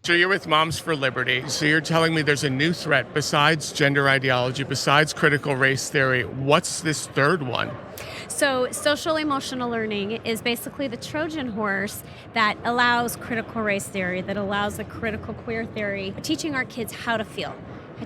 So you're with Moms for Liberty. So you're telling me there's a new threat besides gender ideology, besides critical race theory. What's this third one? So social emotional learning is basically the Trojan horse that allows critical race theory, that allows the critical queer theory, teaching our kids how to feel,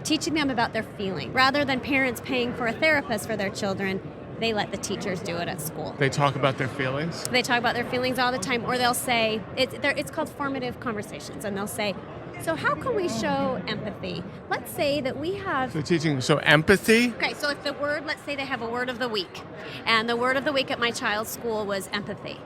teaching them about their feeling. Rather than parents paying for a therapist for their children, they let the teachers do it at school. They talk about their feelings? They talk about their feelings all the time, or they'll say, it's called formative conversations, and they'll say, so how can we show empathy? Let's say that we have... So empathy? Okay, so if let's say they have a word of the week, and the word of the week at my child's school was empathy.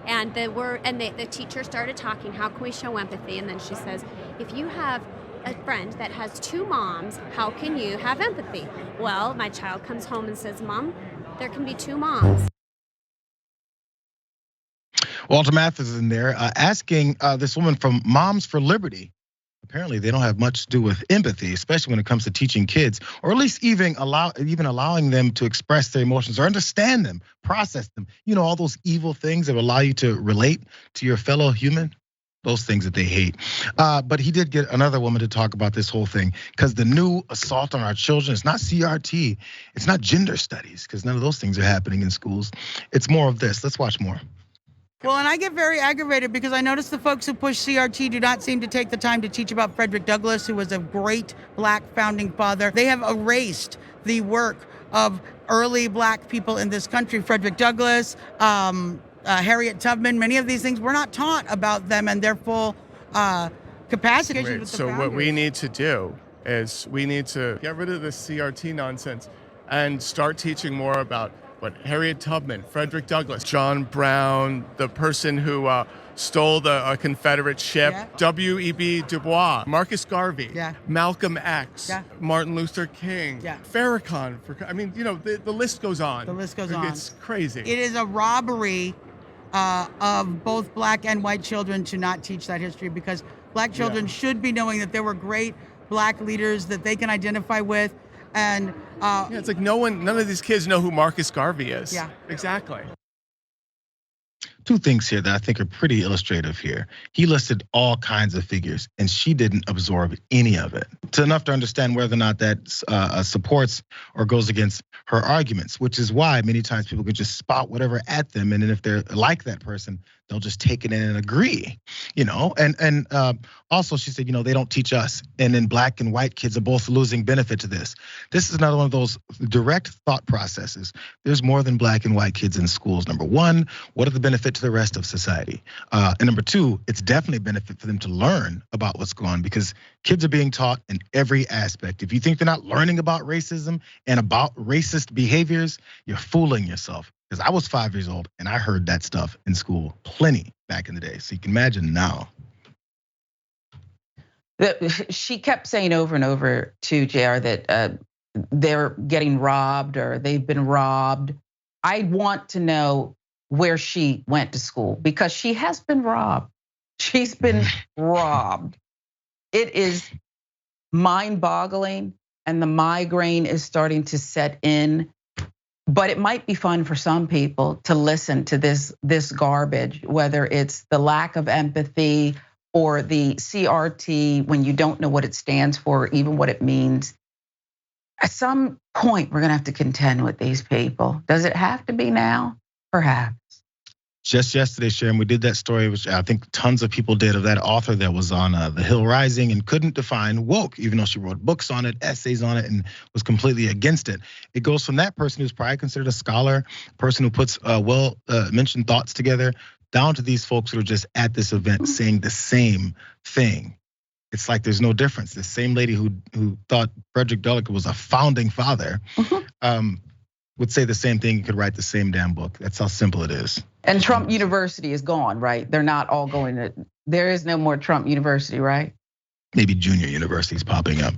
And the teacher started talking, how can we show empathy? And then she says, if you have a friend that has two moms, how can you have empathy? Well, my child comes home and says, Mom, there can be two moms. Walter Mathis is in there asking this woman from Moms for Liberty. Apparently, they don't have much to do with empathy, especially when it comes to teaching kids, or at least even allowing them to express their emotions or understand them, process them. You know, all those evil things that allow you to relate to your fellow human. Those things that they hate. But he did get another woman to talk about this whole thing, because the new assault on our children is not CRT, it's not gender studies, because none of those things are happening in schools. It's more of this. Let's watch more. Well, and I get very aggravated because I notice the folks who push CRT do not seem to take the time to teach about Frederick Douglass, who was a great Black founding father. They have erased the work of early Black people in this country. Frederick Douglass, Harriet Tubman, many of these things, we're not taught about them and their full capacity. Right. So what we need to do is we need to get rid of this CRT nonsense and start teaching more about what Harriet Tubman, Frederick Douglass, John Brown, the person who stole the Confederate ship, W.E.B. Du Bois, Marcus Garvey, Malcolm X, Martin Luther King, Farrakhan. I mean, you know, the list goes on. The list goes on. It's crazy. It is a robbery of both Black and white children to not teach that history, because Black children should be knowing that there were great Black leaders that they can identify with. And it's like none of these kids know who Marcus Garvey is. Yeah, exactly. Two things here that I think are pretty illustrative here. He listed all kinds of figures, and she didn't absorb any of it. It's enough to understand whether or not that supports or goes against her arguments, which is why many times people could just spout whatever at them, and then if they're like that person, they'll just take it in and agree, you know. And also she said, you know, they don't teach us, and then Black and white kids are both losing benefit to this. This is another one of those direct thought processes. There's more than Black and white kids in schools. Number one, what are the benefits to the rest of society? And number two, it's definitely a benefit for them to learn about what's going on, because kids are being taught in every aspect. If you think they're not learning about racism and about racist behaviors, you're fooling yourself. Because I was 5 years old and I heard that stuff in school plenty back in the day. So you can imagine now. She kept saying over and over to Jayar that they're getting robbed or they've been robbed. I want to know where she went to school, because she has been robbed. She's been robbed. It is mind-boggling, and the migraine is starting to set in. But it might be fun for some people to listen to this garbage, whether it's the lack of empathy or the CRT when you don't know what it stands for, or even what it means. At some point, we're gonna have to contend with these people. Does it have to be now? Perhaps. Just yesterday, Sharon, we did that story, which I think tons of people did, of that author that was on The Hill Rising and couldn't define woke, even though she wrote books on it, essays on it, and was completely against it. It goes from that person who's probably considered a scholar, person who puts well-mentioned thoughts together, down to these folks who are just at this event saying the same thing. It's like there's no difference. The same lady who thought Frederick Douglass was a founding father would say the same thing. You could write the same damn book. That's how simple it is. And Trump University is gone, right? They're not all going to, there is no more Trump University, right? Maybe junior universities popping up.